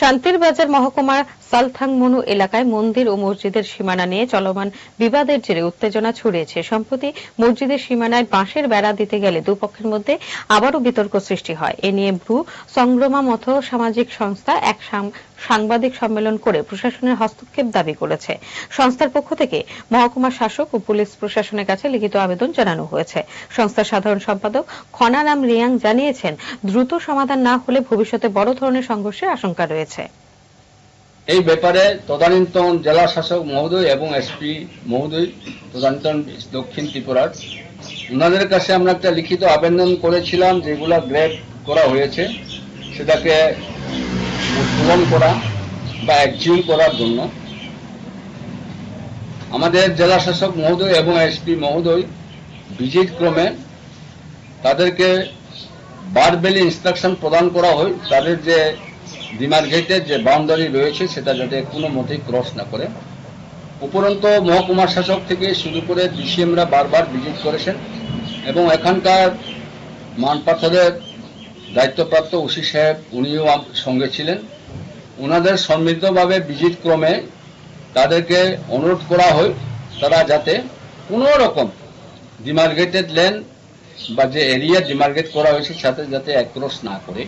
শান্তির বাজার মহকুমার সালথাংমনু এলাকায় মন্দির ও মসজিদের সীমানা নিয়ে চলমান বিবাদের জেরে উত্তেজনা ছড়িয়েছে। সম্প্রতি মসজিদের সীমানায় বাঁশের বেড়া দিতে গেলে দুপক্ষের মধ্যে আবারও বিতর্ক সৃষ্টি হয়। এ নিয়ে ভ্রু সংগ্রামা মতো সামাজিক সংস্থা এক সাংবাদিক সম্মেলন করে প্রশাসনের হস্তক্ষেপ দাবি করেছে। সংস্থার পক্ষ থেকে মহকুমা শাসক ও পুলিশ প্রশাসনের কাছে লিখিত আবেদন জানানো হয়েছে। সংস্থার সাধারণ সম্পাদক খনারাম রিয়াং জানিয়েছেন, দ্রুত সমাধান না হলে ভবিষ্যতে বড় ধরনের সংঘর্ষের আশঙ্কা রয়েছে। এই ব্যাপারে তদানীন্তন জেলা শাসক মহোদয় এবং এসপি মহোদয় তদানীন্তন দক্ষিণ ত্রিপুরার ওনাদের কাছে আমরা একটা লিখিত আবেদন করেছিলাম, যেগুলা গ্রেড করা হয়েছে সেটাকে পূরণ করা বা একজিউল করার জন্য। আমাদের জেলা শাসক মহোদয় এবং এসপি মহোদয় ভিজিট ক্রমে তাদেরকে বারবেলি ইনস্ট্রাকশন প্রদান করা হয়, তাদের যে ডিমার্কেটের যে বাউন্ডারি রয়েছে সেটা যাতে কোনো মতেই ক্রস না করে। উপরন্ত মহকুমা শাসক থেকে শুরু করে ডিসিএমরা বারবার ভিজিট করেছেন এবং এখানকার মানপাথরের দায়িত্বপ্রাপ্ত ওসি সাহেব উনিও সঙ্গে ছিলেন। ওনাদের সম্মিলিতভাবে ভিজিট ক্রমে তাদেরকে অনুরোধ করা হয় তারা যাতে কোনো রকম ডিমার্কেটেড ল্যান্ড বা যে এরিয়া ডিমার্কেট করা হয়েছে সাথে যাতে অ্যাক্রস না করে।